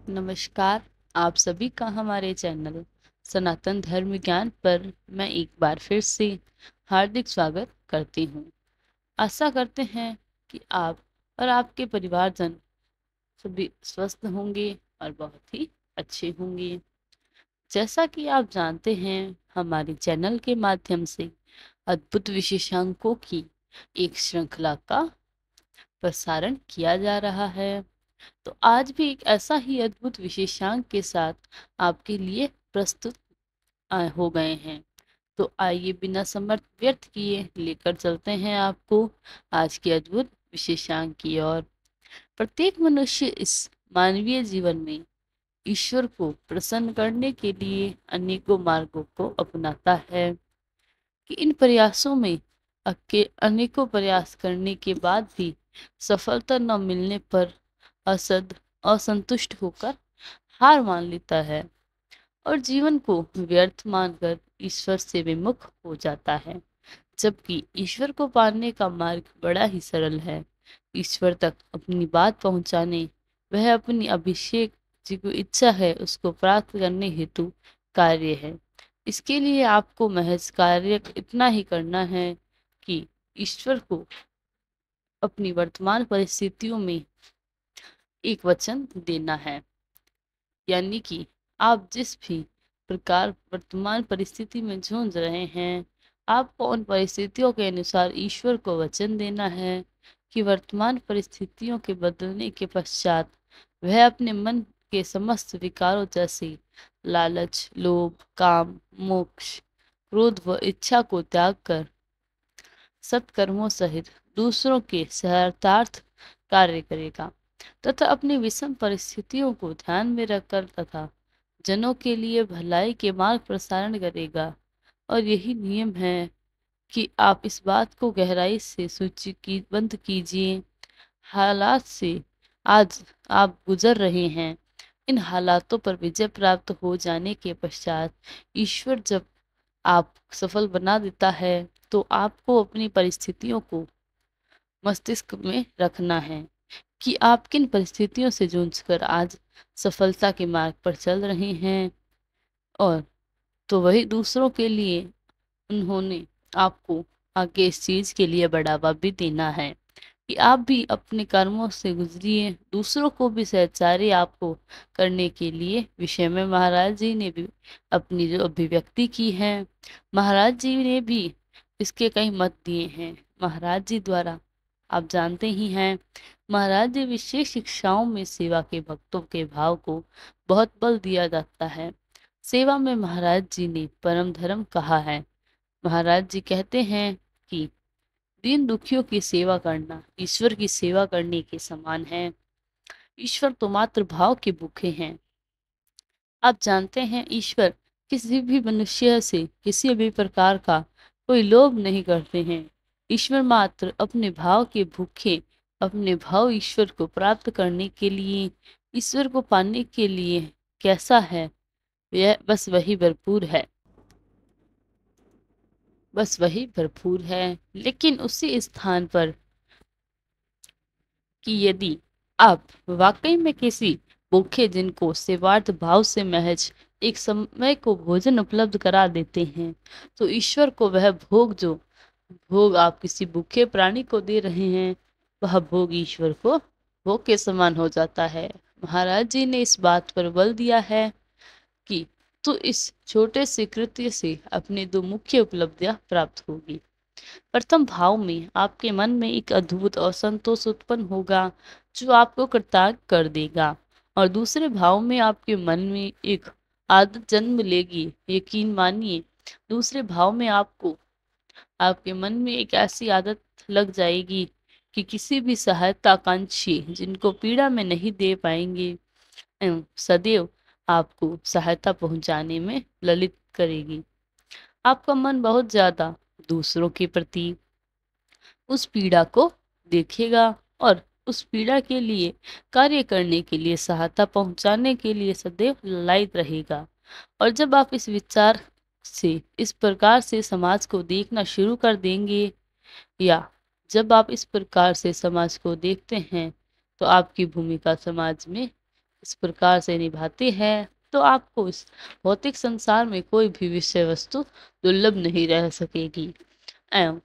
नमस्कार। आप सभी का हमारे चैनल सनातन धर्म ज्ञान पर मैं एक बार फिर से हार्दिक स्वागत करती हूँ। आशा करते हैं कि आप और आपके परिवारजन सभी स्वस्थ होंगे और बहुत ही अच्छे होंगे। जैसा कि आप जानते हैं, हमारे चैनल के माध्यम से अद्भुत विशेषांकों की एक श्रृंखला का प्रसारण किया जा रहा है। तो आज भी एक ऐसा ही अद्भुत विशेषांक के साथ आपके लिए प्रस्तुत हो गए हैं। तो आइए बिना समय व्यर्थ किए लेकर चलते हैं आपको आज के अद्भुत विशेषांक की ओर। प्रत्येक मनुष्य इस मानवीय जीवन में ईश्वर को प्रसन्न करने के लिए अनेकों मार्गों को अपनाता है कि इन प्रयासों में अनेकों प्रयास करने के बाद भी सफलता न मिलने पर असंतुष्ट होकर हार मान लेता है और जीवन को व्यर्थ मानकर ईश्वर से विमुख हो जाता है। जबकि ईश्वर को पाने का मार्ग बड़ा ही सरल है। ईश्वर तक अपनी बात पहुंचाने वह अपनी अभिषेक जी को इच्छा है उसको प्राप्त करने हेतु कार्य है। इसके लिए आपको महज कार्य इतना ही करना है कि ईश्वर को अपनी वर्तमान परिस्थितियों में एक वचन देना है। यानी कि आप जिस भी प्रकार वर्तमान परिस्थिति में जूझ रहे हैं, आपको उन परिस्थितियों के अनुसार ईश्वर को वचन देना है कि वर्तमान परिस्थितियों के बदलने के पश्चात वह अपने मन के समस्त विकारों जैसे लालच, लोभ, काम, मोक्ष, क्रोध व इच्छा को त्याग कर सत्कर्मों सहित दूसरों के सहायतार्थ कार्य करेगा तथा अपनी विषम परिस्थितियों को ध्यान में रखकर तथा जनों के लिए भलाई के मार्ग प्रसारण करेगा। और यही नियम है कि आप इस बात को गहराई से सूचीबद्ध कीजिए। हालात से आज आप गुजर रहे हैं, इन हालातों पर विजय प्राप्त हो जाने के पश्चात ईश्वर जब आप सफल बना देता है तो आपको अपनी परिस्थितियों को मस्तिष्क में रखना है कि आप किन परिस्थितियों से जूझकर आज सफलता के मार्ग पर चल रहे हैं। और तो वही दूसरों के लिए उन्होंने आपको आगे इस चीज के लिए बढ़ावा भी देना है कि आप भी अपने कर्मों से गुजरिए, दूसरों को भी सहचार्य आपको करने के लिए विषय में महाराज जी ने भी अपनी जो अभिव्यक्ति की है। महाराज जी ने भी इसके कई मत दिए हैं। महाराज जी द्वारा आप जानते ही हैं, महाराज जी विशेष शिक्षाओं में सेवा के भक्तों के भाव को बहुत बल दिया जाता है। सेवा में महाराज जी ने परम धर्म कहा है। महाराज जी कहते हैं कि दीन दुखियों की सेवा करना ईश्वर की सेवा करने के समान है। ईश्वर तो मात्र भाव के भूखे हैं। आप जानते हैं, ईश्वर किसी भी मनुष्य से किसी भी प्रकार का कोई लोभ नहीं करते हैं। ईश्वर मात्र अपने भाव के भूखे, अपने भाव ईश्वर को प्राप्त करने के लिए, ईश्वर को पाने के लिए कैसा है, यह बस वही भरपूर है, बस वही भरपूर है। लेकिन उसी स्थान पर कि यदि आप वाकई में किसी भूखे जिनको सेवार्थ भाव से महज एक समय को भोजन उपलब्ध करा देते हैं, तो ईश्वर को वह भोग, जो भोग आप किसी भूखे प्राणी को दे रहे हैं, वह भोग ईश्वर को भोग के समान हो जाता है। महाराज जी ने इस बात पर बल दिया है कि तो इस छोटे से कृत्य से अपने दो मुख्य उपलब्धियां प्राप्त होगी। प्रथम भाव में आपके मन में एक अद्भुत और संतोष उत्पन्न होगा जो आपको कृतार्थ कर देगा, और दूसरे भाव में आपके मन में एक आदत जन्म लेगी। यकीन मानिए, दूसरे भाव में आपको आपके मन में एक ऐसी आदत लग जाएगी कि किसी भी सहायता आकांक्षी जिनको पीड़ा में नहीं दे पाएंगे, सदैव आपको सहायता पहुंचाने में ललित करेगी। आपका मन बहुत ज्यादा दूसरों के प्रति उस पीड़ा को देखेगा और उस पीड़ा के लिए कार्य करने के लिए, सहायता पहुंचाने के लिए सदैव ललायित रहेगा। और जब आप इस विचार से, इस प्रकार से समाज को देखना शुरू कर देंगे, या जब आप इस प्रकार से समाज को देखते हैं, तो आपकी भूमिका समाज में इस प्रकार से निभाते हैं तो आपको इस भौतिक संसार में कोई भी विषय वस्तु दुर्लभ नहीं रह सकेगी एवं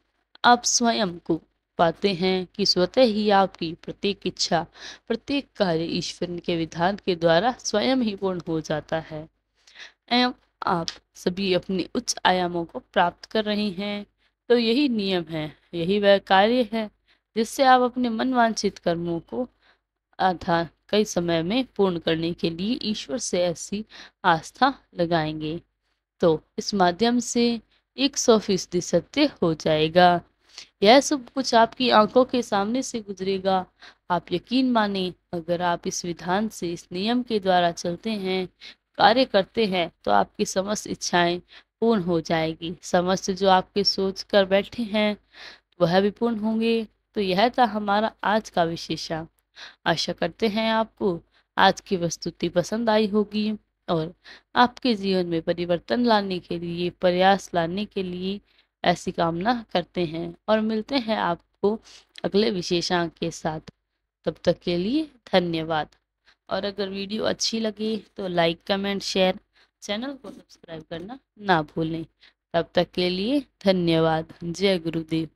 आप स्वयं को पाते हैं कि स्वतः ही आपकी प्रत्येक इच्छा, प्रत्येक कार्य ईश्वर के विधान के द्वारा स्वयं ही पूर्ण हो जाता है एवं आप सभी अपने उच्च आयामों को प्राप्त कर रहे हैं। तो यही नियम है, यही वह कार्य है जिससे आप अपने मन वांछित कर्मों को आधा कई समय में पूर्ण करने के लिए ईश्वर से ऐसी आस्था लगाएंगे। तो इस माध्यम से 100% सत्य हो जाएगा। यह सब कुछ आपकी आंखों के सामने से गुजरेगा। आप यकीन माने, अगर आप इस विधान से, इस नियम के द्वारा चलते हैं, कार्य करते हैं, तो आपकी समस्त इच्छाएं पूर्ण हो जाएगी। समस्त जो आपके सोच कर बैठे हैं वह भी पूर्ण होंगे। तो यह था हमारा आज का विशेषण। आशा करते हैं आपको आज की प्रस्तुति पसंद आई होगी और आपके जीवन में परिवर्तन लाने के लिए, प्रयास लाने के लिए ऐसी कामना करते हैं और मिलते हैं आपको अगले विशेषांक के साथ। तब तक के लिए धन्यवाद। और अगर वीडियो अच्छी लगे तो लाइक, कमेंट, शेयर, चैनल को सब्सक्राइब करना ना भूलें। तब तक के लिए धन्यवाद। जय गुरुदेव।